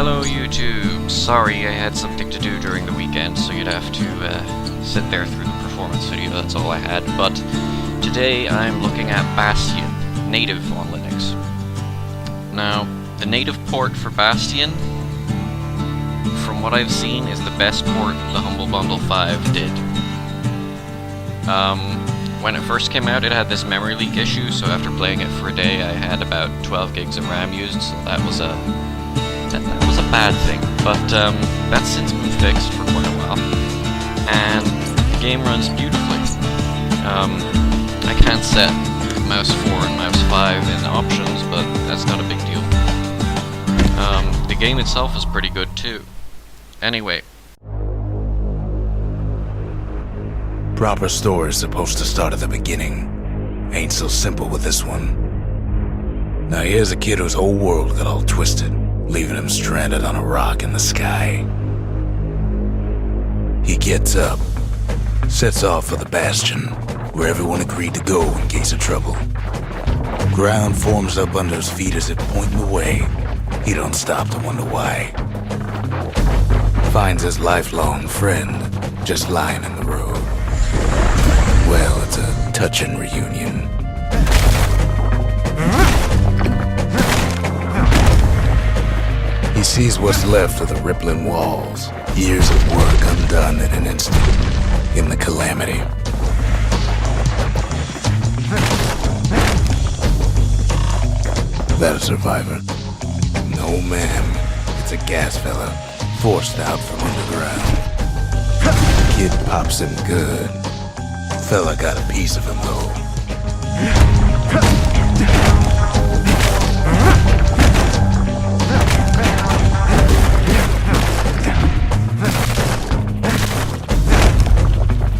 Hello YouTube, sorry I had something to do during the weekend, so you'd have to sit there through the performance video, that's all I had, but today I'm looking at Bastion, native on Linux. Now, the native port for Bastion, from what I've seen, is the best port the Humble Bundle 5 did. When it first came out, it had this memory leak issue, so after playing it for a day, I had about 12 gigs of RAM used, so that was a bad thing. But that's since been fixed for quite a while, and the game runs beautifully. I can't set mouse 4 and mouse 5 in options, but that's not a big deal. The game itself is pretty good too. Anyway. Proper story is supposed to start at the beginning. Ain't so simple with this one. Now here's a kid whose whole world got all twisted, leaving him stranded on a rock in the sky. He gets up, sets off for the Bastion, where everyone agreed to go in case of trouble. Ground forms up under his feet as it pointing the way. He don't stop to wonder why. Finds his lifelong friend just lying in the road. Well, it's a touching reunion. He sees what's left of the rippling walls, years of work undone in an instant, in the calamity. That a survivor? No, ma'am. It's a gas fella, forced out from underground. Kid pops him good. Fella got a piece of him, though.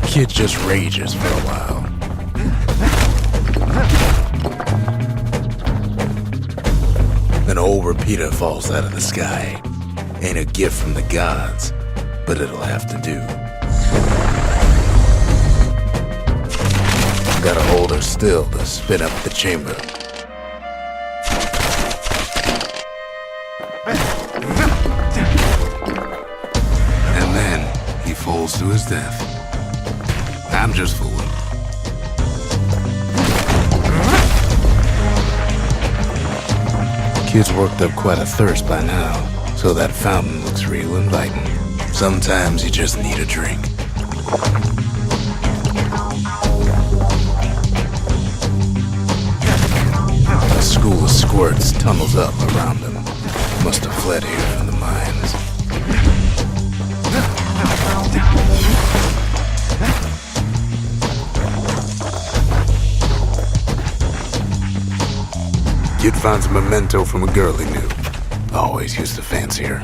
Kid just rages for a while. An old repeater falls out of the sky. Ain't a gift from the gods, but it'll have to do. Gotta hold her still to spin up the chamber. And then he falls to his death. I'm just fooling. Kid's worked up quite a thirst by now, so that fountain looks real inviting. Sometimes you just need a drink. A school of squirts tunnels up around him. Must have fled here from the mines. Kid finds a memento from a girl he knew. Always used to fancy her.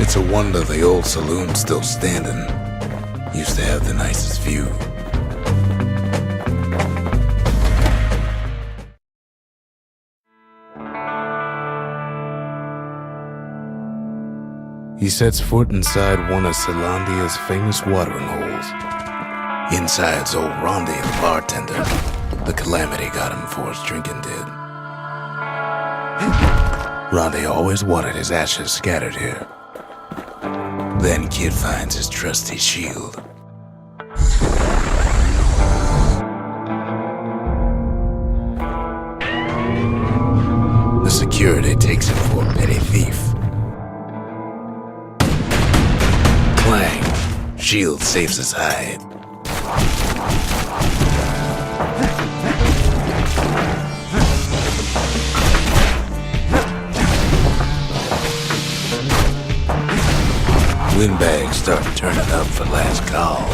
It's a wonder the old saloon's still standing. Used to have the nicest view. He sets foot inside one of Salandia's famous watering holes. Inside's old Rondi, the bartender. The calamity got him for his drinking did. Rondi always wanted his ashes scattered here. Then Kid finds his trusty shield. The security takes him for a petty thief. Clang! Shield saves his hide. Windbags start turning up for last call.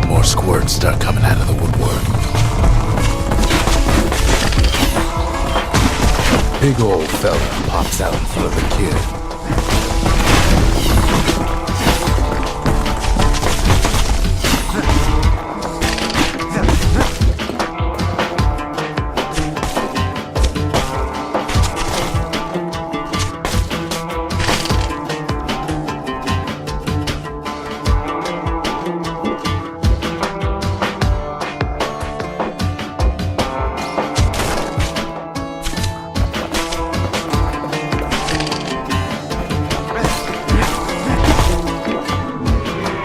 More squirts start coming out of the woodwork. Big old fella pops out in front of the kid.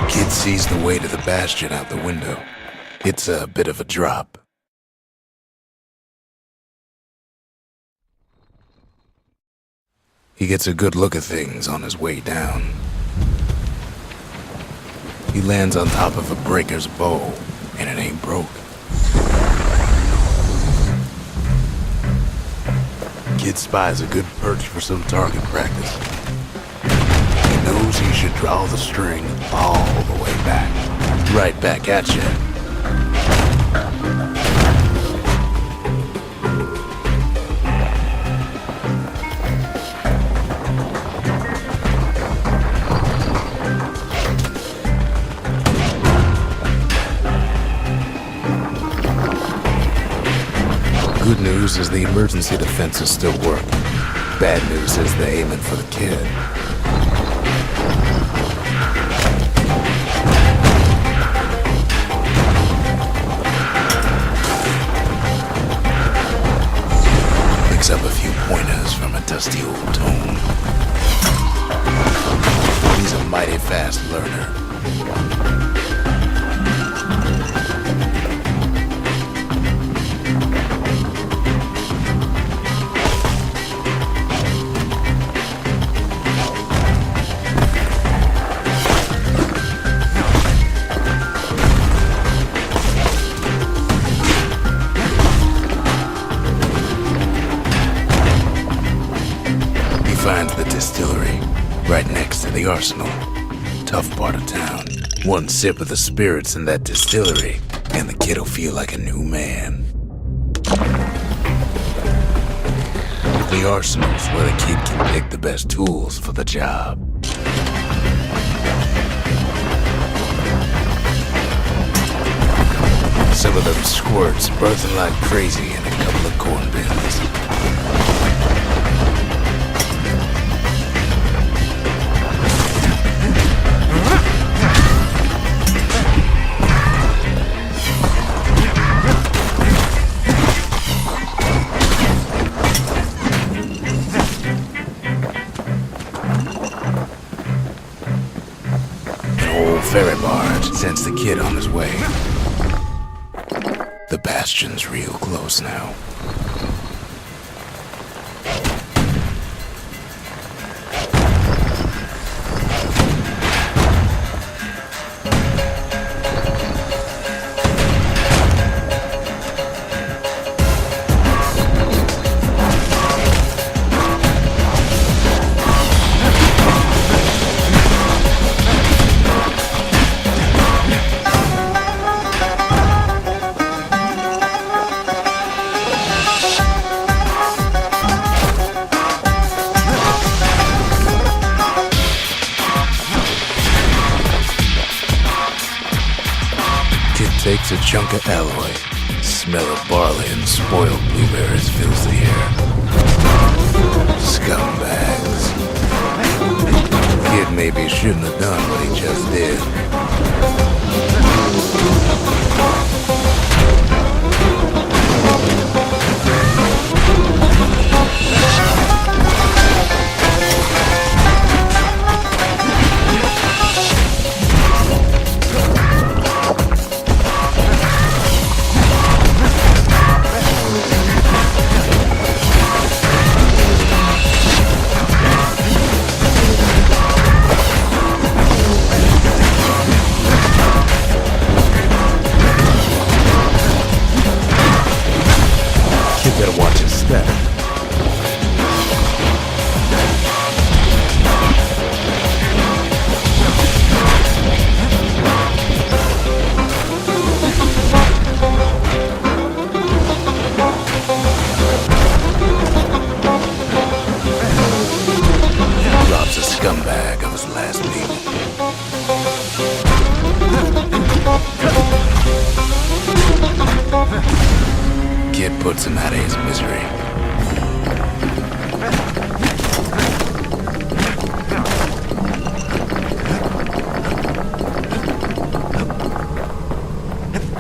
Kid sees the way to the Bastion out the window. It's a bit of a drop. He gets a good look at things on his way down. He lands on top of a breaker's bow, and it ain't broke. Kid spies a good perch for some target practice. He knows he should draw the string all the way back. Right back at you. Good news is the emergency defenses still work. Bad news is they're aiming for the kid. Picks up a few pointers from a dusty old tome. He's a mighty fast learner. Finds the distillery right next to the arsenal. Tough part of town. One sip of the spirits in that distillery, and the kid'll feel like a new man. The arsenal's where the kid can pick the best tools for the job. Some of them squirts birthing like crazy in a couple of corn bins. Ferry barge sends the kid on his way. The Bastion's real close now. Takes a chunk of alloy. Smell of barley and spoiled blueberries fills the air. Scumbags. Kid maybe shouldn't have done what he just did. scumbag of his last meal. Kid puts him out of his misery.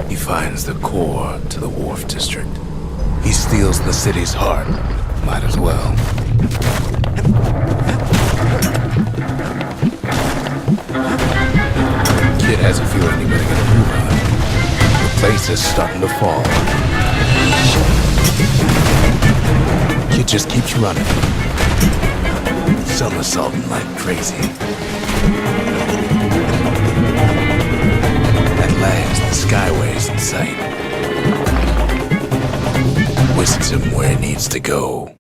He finds the core to the Wharf District. He steals the city's heart. Might as well. Kid has a feeling he better get a move on. The place is starting to fall. Kid just keeps running. Somersaulting like crazy. At last, the skyway's in sight. Whisks him where he needs to go.